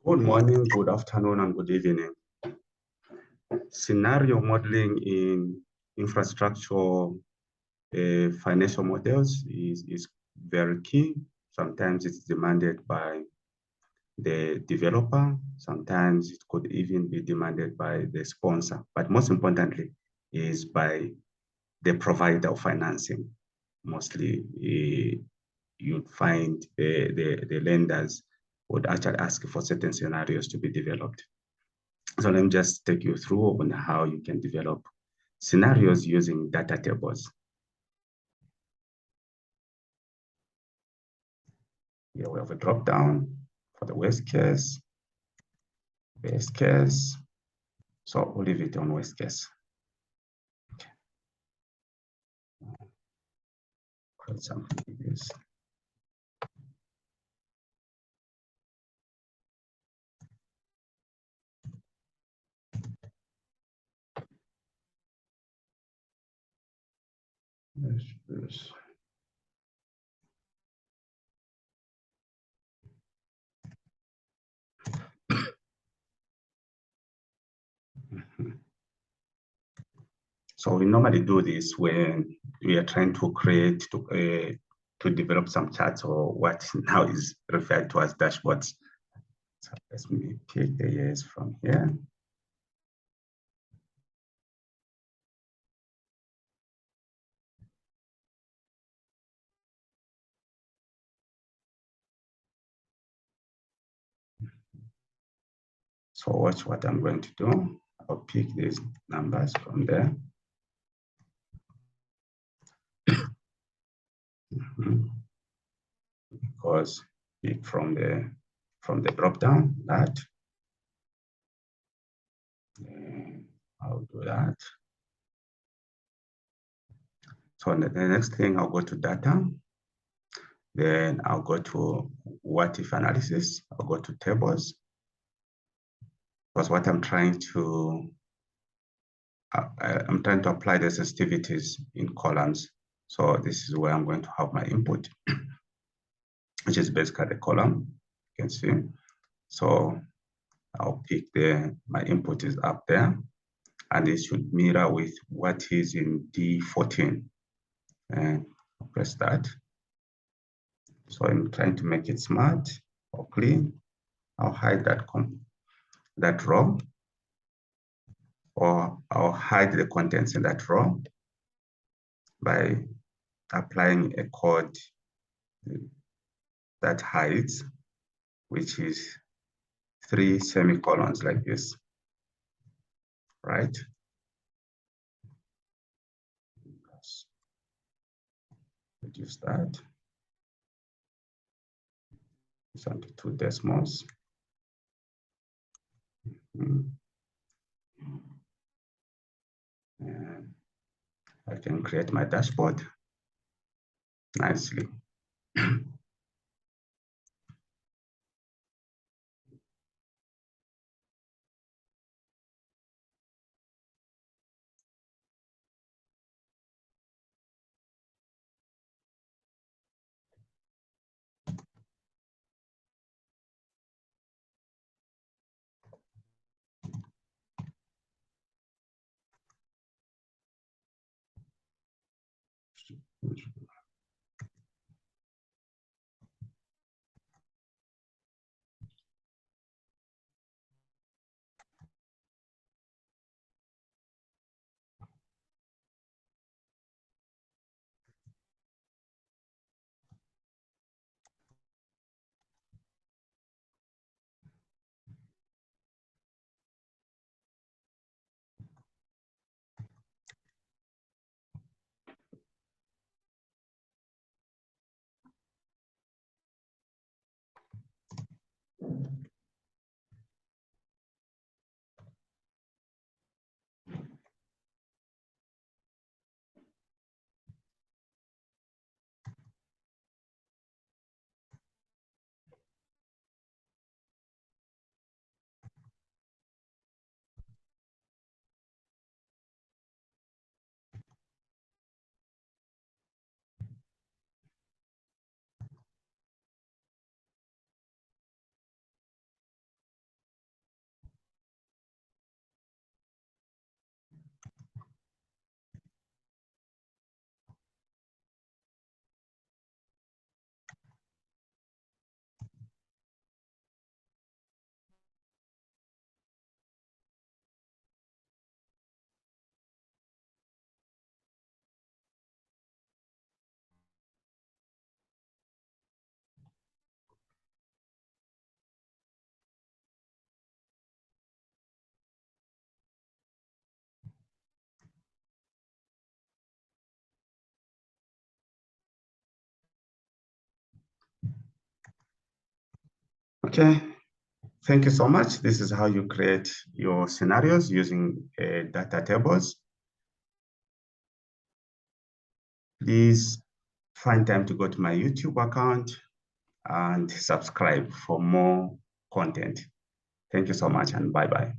Good morning, good afternoon, and good evening. Scenario modeling in infrastructure financial models is very key. Sometimes it's demanded by the developer. Sometimes it could even be demanded by the sponsor. But most importantly, is by the provider of financing. Mostly, you'd find the lenders would actually ask for certain scenarios to be developed. So let me just take you through on how you can develop scenarios using data tables. Here we have a drop down for the worst case, best case. So we'll leave it on worst case. Okay. Create something like this. Yes. So we normally do this when we are trying to create, to develop some charts or what now is referred to as dashboards. So let me pick the years from here. So watch what I'm going to do. I'll pick these numbers from there. Because pick from the drop down that. I'll do that. So the next thing, I'll go to data. Then I'll go to what if analysis. I'll go to tables. Because what I'm trying to apply the sensitivities in columns. So this is where I'm going to have my input, which is basically the column, you can see. So I'll pick my input is up there, and it should mirror with what is in D14. And I'll press that. So I'm trying to make it smart or clean. I'll hide that row, or I'll hide the contents in that row by applying a code that hides, which is 3 semicolons like this, right? Let's reduce that. It's onto 2 decimals. And I can create my dashboard nicely. Okay, thank you so much. This is how you create your scenarios using data tables. Please find time to go to my YouTube account and subscribe for more content. Thank you so much and bye-bye.